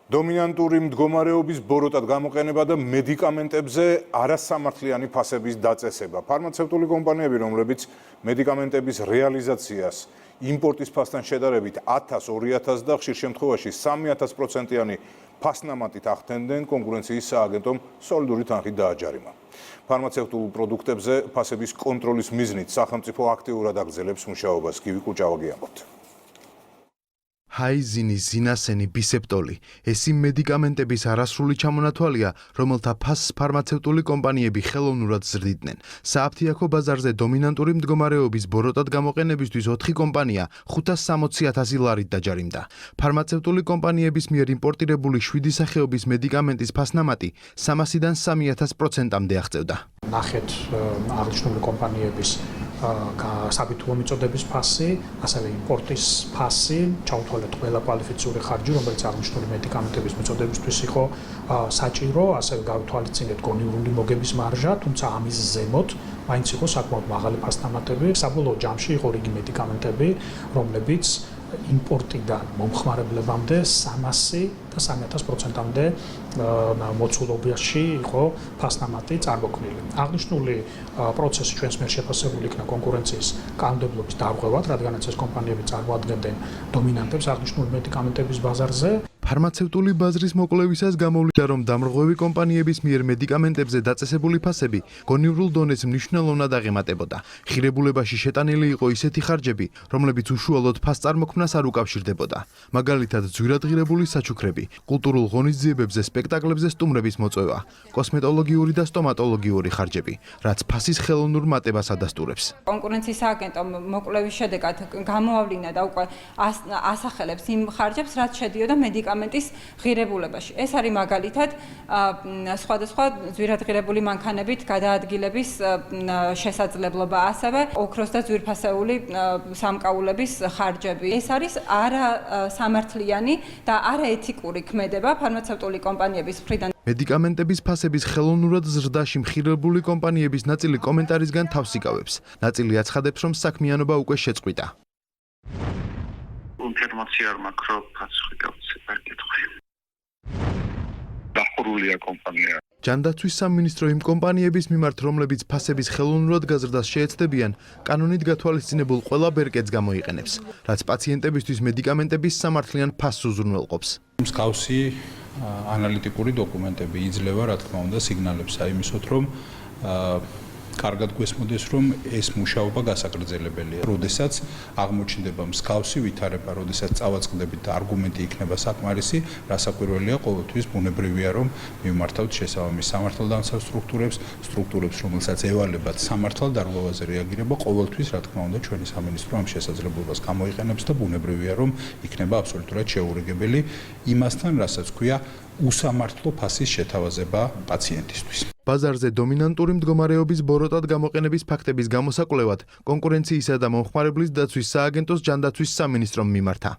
დომინანტური მდგომარეობის ბოროტად გამოყენება და მედიკამენტებზე არასამართლიანი ფასების დაწესება. ფარმაცევტული კომპანიები, რომლებიც მედიკამენტების რეალიზაციას იმპორტის ფასთან შედარებით 1000-2000 და ხშირ შემთხვევაში 3000%-იანი ფასნამატით ახდენდნენ, კონკურენციის სააგენტომ სოლიდური თანხით დააჯარიმა. ფარმაცევტულ პროდუქტებზე ფასების კონტროლის მიზნით სახელმწიფო აქტიურად აგრძელებს მუშაობას. გივი კუჭავაგი ამბობთ. ჰაიზინი, ზინასენი, ბისეპტოლი. ეს იმ მედიკამენტების არასრული ჩამონათვალია, რომელთა ფასს ფარმაცევტული კომპანიები ხელოვნურად ზრდიდნენ. სააფთიაქო ბაზარზე დომინანტური მდგომარეობის ბოროტად გამოყენებისთვის 4 კომპანია 560,000 ლარით დაჯარიმდა. ფარმაცევტული კომპანიების მიერ იმპორტირებული 7 სახეობის მედიკამენტის ფასნამატი 300-დან 300%-მდე აღწევდა. ნახეთ აღნიშნული კომპანიების საბითუო მიწოდების ფასი, ასევე იმპორტის ფასი, ჩაუთვალეთ ყველა კვალიფიციური ხარჯი, რომელიც აღნიშნული მედიკამენტების მიწოდებისთვის იყო საჭირო, ასევე გავთვალისწინეთ გონივრული მოგების მარჟა, თუმცა ამის ზემოთ მაინც იყო საკმაოდ მაღალი ფასნამატები. საბოლოო ჯამში იყო რიგი მედიკამენტები, რომლებიც იმპორტიდან მომხმარებლებამდე 300 და 3000%-მდე მოცულობაში იყო ფასნამატი წარმოქმნილი. აღნიშნული პროცესი ჩვენს მიერ შეფასებული იქნა კონკურენციის კანონმდებლობის დარღვევად, რადგანაც ეს კომპანიები წარმოადგენდნენ დომინანტებს აღნიშნული მედიკამენტების ბაზარზე. ფარმაცევტული ბაზრის მოკვლევისას გამოვლინდა, რომ დამრღვევი კომპანიების მიერ მედიკამენტებზე დაწესებული ფასები გონივრულ დონეს მნიშვნელოვნად აღემატებოდა. ხირებულებაში შეტანილი იყო ისეთი ხარჯები, რომლებიც უშუალოდ ფასწარმოქმნას არ უკავშირდებოდა. მაგალითად, ძვირადღირებული საჩუქრები, კულტურულ ღონისძიებებზე, სპექტაკლებზე სტუმრების მოწვევა, კოსმეტოლოგიური და სტომატოლოგიური ხარჯები, რაც ფასის ხელოვნურ მატებას ადასტურებს. კონკურენციის სააგენტომ მოკვლევის შედეგად გამოავლინა და უკვე ასახელებს იმ ხარჯებს, რაც შედიოდა მედიკამენტის ღირებულებაში. ეს არის მაგალითად სხვადასხვა ძვირადღირებული მანქანებით გადაადგილების შესაძლებლობა, ასევე ოქროს და ძვირფასეული სამკაულების ხარჯები. ეს არის არასამართლიანი და არაეთიკური ქმედება ფარმაცევტული კომპანიების მხრიდან. მედიკამენტების ფასების ხელოვნურად ზრდაში მხირებული კომპანიების ნაწილი კომენტარისგან თავს იკავებს. ნაწილი აცხადებს, რომ საქმიანობა უკვე შეწყვიტა. ინფორმაცია არ მაქვს, რომ ფასი გავცეთ არ კითხავ. დახურულია კომპანია. ჯანდაცვის სამინისტრო იმ კომპანიების მიმართ, რომლებიც ფასების ხელოვნურად გაზრდას შეეცდებიან, კანონით გათვალისწინებულ ყველა ბერკეტს გამოიყენებს, რაც პაციენტებისთვის მედიკამენტების სამართლიან ფასს უზრუნველყოფს. მსგავსი ანალიტიკური დოკუმენტები იძლევა, რა თქმა უნდა, სიგნალებს აიმისოთ, რომ კარგად გვესმოდეს, რომ ეს მუშაობა გასაგრძელებელია. როდესაც აღმოჩნდება მსგავსი ვითარება, როდესაც წავაწყდებით და არგუმენტი იქნება საკმარისი, რასაკვირველია, ყოველთვის ბუნებრივია, რომ მივმართავთ შესაბამის სამართალდამცავ სტრუქტურებს, რომელსაც ევალებათ სამართალდარღვევაზე რეაგირება, ყოველთვის, რა თქმა უნდა, ჩვენი სამინისტრო ამ შესაძლებლობას გამოიყენებს და ბუნებრივია, რომ იქნება აბსოლუტურად შეურიგებელი იმასთან, რასაც ქვია უსამართლო ფასის შეთავაზება პაციენტისთვის. ბაზარზე დომინანტური მდგომარეობის ბოროტად გამოყენების ფაქტების გამოსაკვლევად კონკურენციისა და მომხმარებლის დაცვის სააგენტოს ჯანდაცვის სამინისტრომ მიმართა.